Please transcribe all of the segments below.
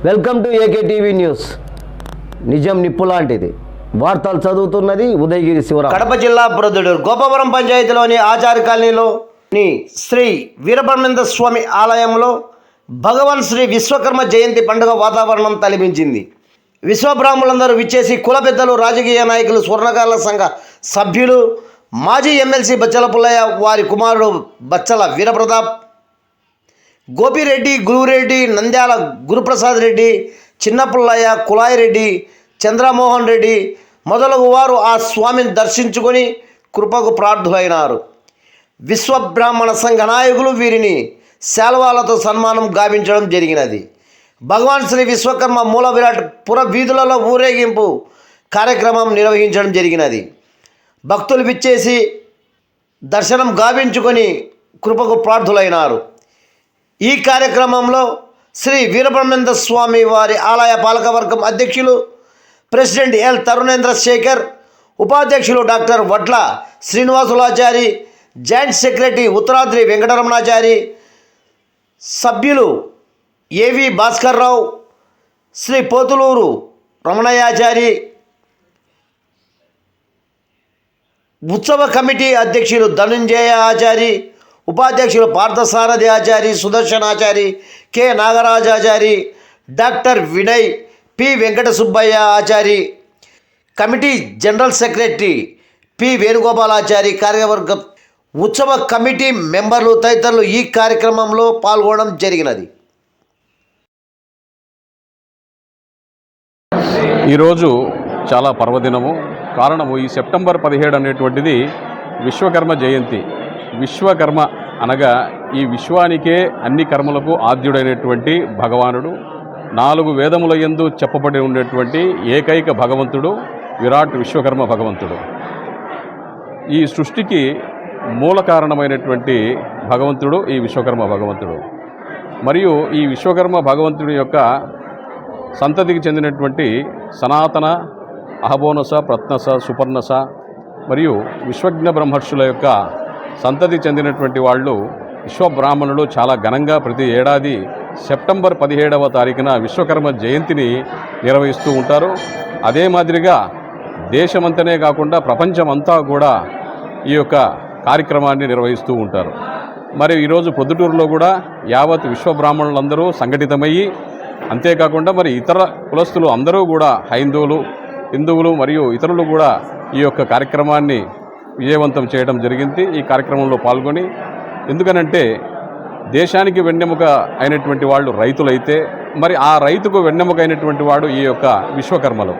Welcome to AK TV news. నిజం నిప్పు లాంటిది. వార్తలు చదువుతున్నది ఉదయగిరి శివరాం. కడప జిల్లా ప్రొద్దుటూరు గోపవరం పంచాయతీలోని ఆచార్య కాలనీలోని శ్రీ వీరబ్రహ్మేంద్ర స్వామి ఆలయంలో భగవాన్ శ్రీ విశ్వకర్మ జయంతి పండుగ వాతావరణం తలపించింది. విశ్వబ్రాహ్మణులందరూ విచ్చేసి కుల పెద్దలు, రాజకీయ నాయకులు, స్వర్ణకారుల సంఘ సభ్యులు, మాజీ ఎమ్మెల్సీ బచ్చల పుల్లయ్య, వారి కుమారుడు బచ్చల వీరప్రతాప్, గోపిరెడ్డి, గురురెడ్డి, నంద్యాల గురుప్రసాద్ రెడ్డి, చిన్న పుల్లయ్య, కులాయి రెడ్డి, చంద్రమోహన్ రెడ్డి మొదలగు వారు ఆ స్వామిని దర్శించుకొని కృపకు ప్రార్థులైనారు. విశ్వబ్రాహ్మణ సంఘ నాయకులు వీరిని శాల్వాలతో సన్మానం గావించడం జరిగినది. భగవాన్ శ్రీ విశ్వకర్మ మూల విరాట్ పుర వీధులలో ఊరేగింపు కార్యక్రమం నిర్వహించడం జరిగినది. భక్తులు విచ్చేసి దర్శనం గావించుకొని కృపకు ప్రార్థులైనారు. ఈ కార్యక్రమంలో శ్రీ వీరబ్రహ్మేంద్ర స్వామి వారి ఆలయ పాలకవర్గం అధ్యక్షులు ప్రెసిడెంట్ ఎల్ తరుణేంద్ర శేఖర్, ఉపాధ్యక్షులు డాక్టర్ వడ్ల శ్రీనివాసులాచారి, జాయింట్ సెక్రటరీ ఉత్తరాద్రి వెంకటరమణాచారి, సభ్యులు ఏవి భాస్కర్రావు, శ్రీ పోతులూరు రమణయాచారి, ఉత్సవ కమిటీ అధ్యక్షులు ధనుంజయ ఆచారి, ఉపాధ్యక్షులు Parthasarathi Achari, Sudarshanachari, K Nagarajachari, doctor Vinay, P Venkata Subbaiah Achari, committee general secretary P Venugopalachari, కార్యవర్గం, ఉత్సవ కమిటీ మెంబర్లు తదితరులు ఈ కార్యక్రమంలో పాల్గొనడం జరిగినది. ఈరోజు చాలా పర్వదినము. కారణము ఈ సెప్టెంబర్ 17 అనేటువంటిది విశ్వకర్మ జయంతి. విశ్వకర్మ అనగా ఈ విశ్వానికే అన్ని కర్మలకు ఆద్యుడైనటువంటి భగవానుడు, 4 వేదముల యందు చెప్పబడి ఉండేటువంటి ఏకైక భగవంతుడు విరాట్ విశ్వకర్మ భగవంతుడు. ఈ సృష్టికి మూల కారణమైనటువంటి భగవంతుడు ఈ విశ్వకర్మ భగవంతుడు. మరియు ఈ విశ్వకర్మ భగవంతుడి యొక్క సంతతికి చెందినటువంటి సనాతన, అహబోనస, ప్రత్నస, సుపర్ణస మరియు విశ్వజ్ఞ బ్రహ్మర్షుల యొక్క సంతతి చెందినటువంటి వాళ్ళు విశ్వబ్రాహ్మణులు చాలా ఘనంగా ప్రతి ఏడాది సెప్టెంబర్ 17వ తారీఖున విశ్వకర్మ జయంతిని నిర్వహిస్తూ ఉంటారు. అదే మాదిరిగా దేశమంతనే కాకుండా ప్రపంచమంతా కూడా ఈ యొక్క కార్యక్రమాన్ని నిర్వహిస్తూ ఉంటారు. మరి ఈరోజు పొద్దుటూరులో కూడా యావత్ విశ్వబ్రాహ్మణులందరూ సంఘటితమయ్యి, అంతేకాకుండా మరి ఇతర కులస్తులు అందరూ కూడా హిందువులు మరియు ఇతరులు కూడా ఈ యొక్క కార్యక్రమాన్ని విజయవంతం చేయడం జరిగింది. ఈ కార్యక్రమంలో పాల్గొని, ఎందుకనంటే దేశానికి వెన్నెముక అయినటువంటి వాళ్ళు రైతులైతే, మరి ఆ రైతుకు వెన్నెముక అయినటువంటి వాడు ఈ యొక్క విశ్వకర్మలు.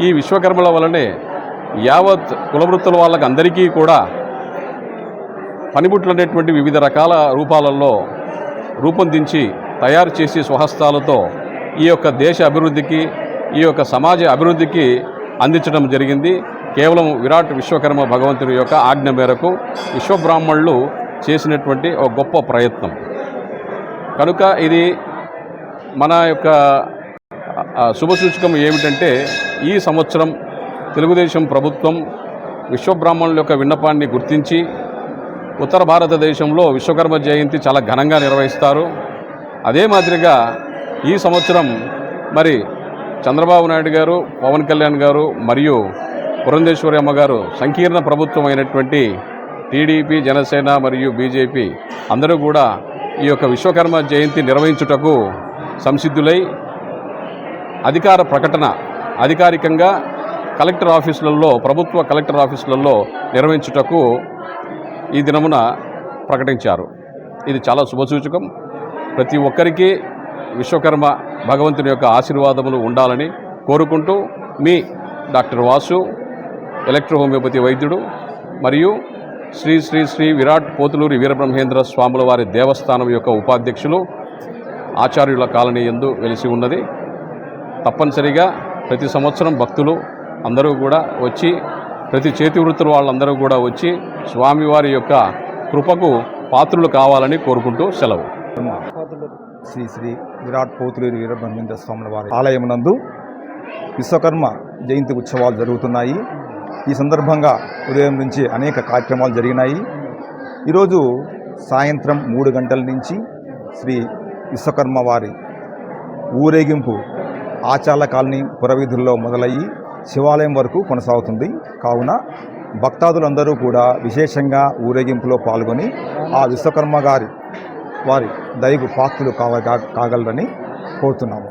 ఈ విశ్వకర్మల వలనే యావత్ కులవృత్తుల వాళ్ళకి అందరికీ కూడా పనిముట్లు అనేటువంటి వివిధ రకాల రూపాలలో రూపొందించి తయారు చేసి స్వహస్తాలతో ఈ యొక్క దేశ అభివృద్ధికి, ఈ యొక్క సమాజ అభివృద్ధికి అందించడం జరిగింది. కేవలం విరాట్ విశ్వకర్మ భగవంతుడి యొక్క ఆజ్ఞ మేరకు విశ్వబ్రాహ్మణులు చేసినటువంటి ఒక గొప్ప ప్రయత్నం కనుక ఇది మన యొక్క శుభసూచకం ఏమిటంటే, ఈ సంవత్సరం తెలుగుదేశం ప్రభుత్వం విశ్వబ్రాహ్మణుల యొక్క విన్నపాన్ని గుర్తించి ఉత్తర భారతదేశంలో విశ్వకర్మ జయంతి చాలా ఘనంగా నిర్వహిస్తారు. అదే మాదిరిగా ఈ సంవత్సరం మరి చంద్రబాబు నాయుడు గారు, పవన్ కళ్యాణ్ గారు మరియు పురంధేశ్వరి అమ్మగారు సంకీర్ణ ప్రభుత్వం అయినటువంటి టీడీపీ, జనసేన మరియు బీజేపీ అందరూ కూడా ఈ యొక్క విశ్వకర్మ జయంతి నిర్వహించుటకు సంసిద్ధులై అధికార ప్రకటన అధికారికంగా కలెక్టర్ ఆఫీసులలో, ప్రభుత్వ కలెక్టర్ ఆఫీసులలో నిర్వహించుటకు ఈ దినమున ప్రకటించారు. ఇది చాలా శుభసూచకం. ప్రతి ఒక్కరికి విశ్వకర్మ భగవంతుని యొక్క ఆశీర్వాదములు ఉండాలని కోరుకుంటూ, మీ డాక్టర్ వాసు, ఎలక్ట్రో హోమియోపతి వైద్యుడు మరియు శ్రీ శ్రీ శ్రీ విరాట్ పోతులూరి వీరబ్రహ్మేంద్ర స్వాముల వారి దేవస్థానం యొక్క ఉపాధ్యక్షులు, ఆచార్యుల కాలనీ యందు వెలిసి ఉన్నది. తప్పనిసరిగా ప్రతి సంవత్సరం భక్తులు అందరూ కూడా వచ్చి, ప్రతి చేతి వృత్తుల వాళ్ళందరూ కూడా వచ్చి స్వామివారి యొక్క కృపకు పాత్రులు కావాలని కోరుకుంటూ సెలవు. శ్రీ శ్రీ విరాట్ పోతులూరి వీరబ్రహ్మేంద్ర స్వాముల వారి ఆలయమునందు విశ్వకర్మ జయంతి ఉత్సవాలు జరుగుతున్నాయి. ఈ సందర్భంగా ఉదయం నుంచి అనేక కార్యక్రమాలు జరిగినాయి. ఈరోజు సాయంత్రం 3 గంటల నుంచి శ్రీ విశ్వకర్మ వారి ఊరేగింపు ఆచార్ల కాలనీ పురవీధుల్లో మొదలయ్యి శివాలయం వరకు కొనసాగుతుంది. కావున భక్తాదులందరూ కూడా విశేషంగా ఊరేగింపులో పాల్గొని ఆ విశ్వకర్మ వారి దయకు పాత్రులు కాగలరని కోరుతున్నాము.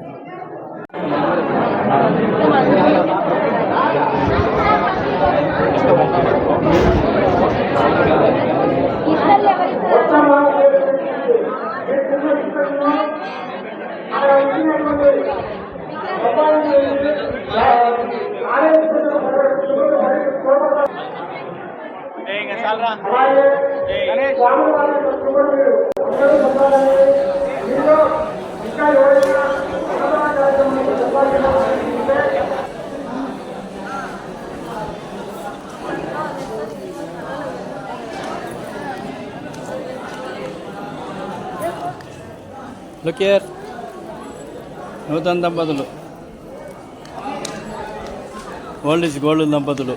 Look here, నూతన దంపతులు, ఓల్డ్ ఇస్ గోల్డ్ దంపతులు.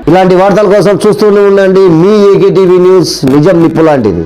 ఇలాంటి వార్తల కోసం చూస్తూనే ఉండండి మీ ఏకే టీవీ న్యూస్, నిజం నిప్పు లాంటిది.